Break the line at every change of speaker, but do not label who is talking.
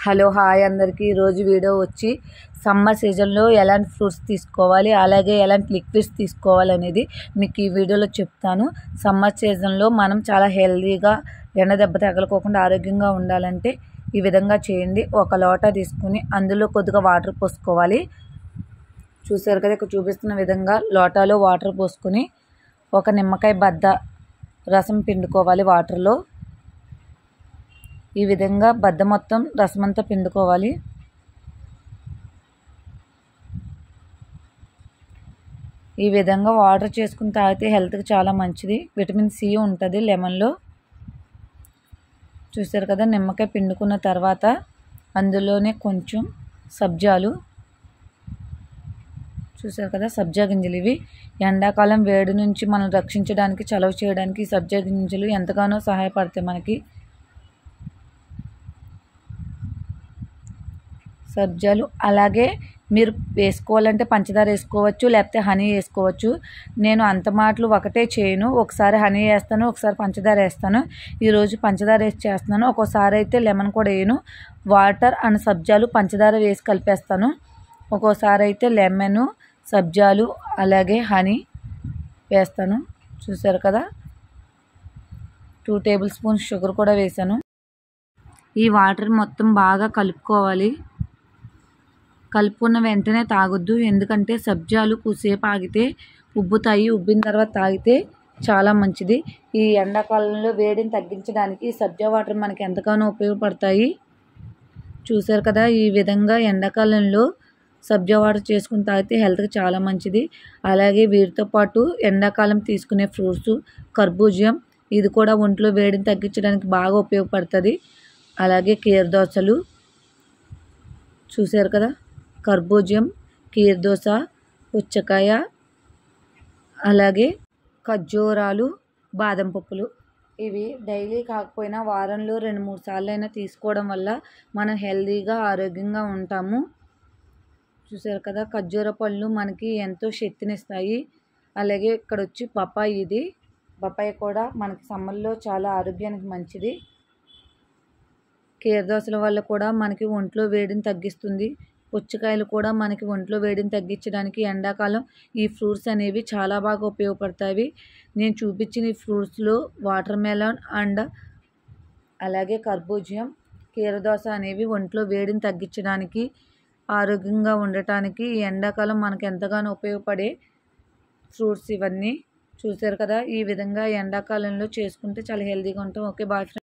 Hello hi అందరికీ ఈరోజు video వచ్చి సమ్మర్ సీజన్లో ఎలాంటి ఫ్రూట్స్ తీసుకోవాలి, అలాగే ఎలాంటి లిక్విడ్స్ తీసుకోవాలి అనేది మీకు ఈ వీడియోలో చెప్తాను. సమ్మర్ సీజన్లో మనం చాలా హెల్తీగా ఎండ దెబ్బ తగలకోకుండా ఆరోగ్యంగా ఉండాలంటే ఈ విధంగా చేయండి. ఒక లోటా తీసుకుని అందులో కొద్దిగా వాటర్ పోసుకోవాలి. చూసారు కదా, ఇక్కడ చూపిస్తున్న విధంగా లోటాలో వాటర్ పోసుకొని ఒక నిమ్మకాయ బద్ద రసం పిండుకోవాలి వాటర్లో. ఈ విధంగా బద్ద మొత్తం రసమంతా పిండుకోవాలి. ఈ విధంగా వాటర్ చేసుకుని తాగితే హెల్త్కి చాలా మంచిది. విటమిన్ సి ఉంటుంది లెమన్లో. చూసారు కదా, నిమ్మకాయ పిండుకున్న తర్వాత అందులోనే కొంచెం సబ్జాలు, చూసారు కదా సబ్జా గింజలు. ఇవి ఎండాకాలం వేడి నుంచి మనం రక్షించడానికి, చలవ చేయడానికి ఈ సబ్జా గింజలు ఎంతగానో సహాయపడతాయి మనకి. సబ్జాలు అలాగే మీరు వేసుకోవాలంటే పంచదార వేసుకోవచ్చు, లేకపోతే హనీ వేసుకోవచ్చు. నేను అంత మాటలు ఒకటే చేయను, ఒకసారి హనీ వేస్తాను, ఒకసారి పంచదార వేస్తాను. ఈరోజు పంచదార వేసి చేస్తున్నాను. ఒక్కోసారి అయితే లెమన్ కూడా వేయను, వాటర్ అండ్ సబ్జాలు పంచదార వేసి కలిపేస్తాను. ఒక్కోసారి అయితే లెమన్, సబ్జాలు అలాగే హనీ వేస్తాను. చూసారు కదా, 2 టేబుల్ స్పూన్స్ షుగర్ కూడా వేసాను. ఈ వాటర్ మొత్తం బాగా కలుపుకోవాలి. కలుపుకున్న వెంటనే తాగొద్దు, ఎందుకంటే సబ్జాలు కొద్దిసేపు ఆగితే ఉబ్బుతాయి. ఉబ్బిన తర్వాత తాగితే చాలా మంచిది. ఈ ఎండాకాలంలో వేడిని తగ్గించడానికి సబ్జా వాటర్ మనకి ఎంతగానో ఉపయోగపడతాయి. చూసారు కదా, ఈ విధంగా ఎండాకాలంలో సబ్జా వాటర్ చేసుకుని తాగితే హెల్త్కి చాలా మంచిది. అలాగే వీటితో పాటు ఎండాకాలం తీసుకునే ఫ్రూట్స్ కర్బూజం, ఇది కూడా ఒంట్లో వేడిని తగ్గించడానికి బాగా ఉపయోగపడుతుంది. అలాగే కీర దోసలు, చూసారు కదా, కర్బూజం, కీర దోస, పుచ్చకాయ, అలాగే ఖర్జూరాలు, బాదం పప్పులు. ఇవి డైలీ కాకపోయినా వారంలో 2-3 సార్లు అయినా తీసుకోవడం వల్ల మనం హెల్తీగా ఆరోగ్యంగా ఉంటాము. చూసారు కదా, ఖర్జూర పళ్ళు మనకి ఎంతో శక్తినిస్తాయి. అలాగే ఇక్కడ వచ్చి పపాయి, ఇది పపాయి కూడా మనకి సమ్మర్లో చాలా ఆరోగ్యానికి మంచిది. కీర దోసల వల్ల కూడా మనకి ఒంట్లో వేడిని తగ్గిస్తుంది. పుచ్చకాయలు కూడా మనకి ఒంట్లో వేడిని తగ్గించడానికి ఎండాకాలం ఈ ఫ్రూట్స్ అనేవి చాలా బాగా ఉపయోగపడతాయి. నేను చూపించిన ఈ ఫ్రూట్స్లో వాటర్ మెలన్ అండ్ అలాగే కర్బూజం, కీర దోస అనేవి ఒంట్లో వేడిని తగ్గించడానికి, ఆరోగ్యంగా ఉండటానికి ఈ ఎండాకాలం మనకు ఎంతగానో ఉపయోగపడే ఫ్రూట్స్ ఇవన్నీ. చూసారు కదా, ఈ విధంగా ఎండాకాలంలో చేసుకుంటే చాలా హెల్తీగా ఉంటాం. Okay, bye friends.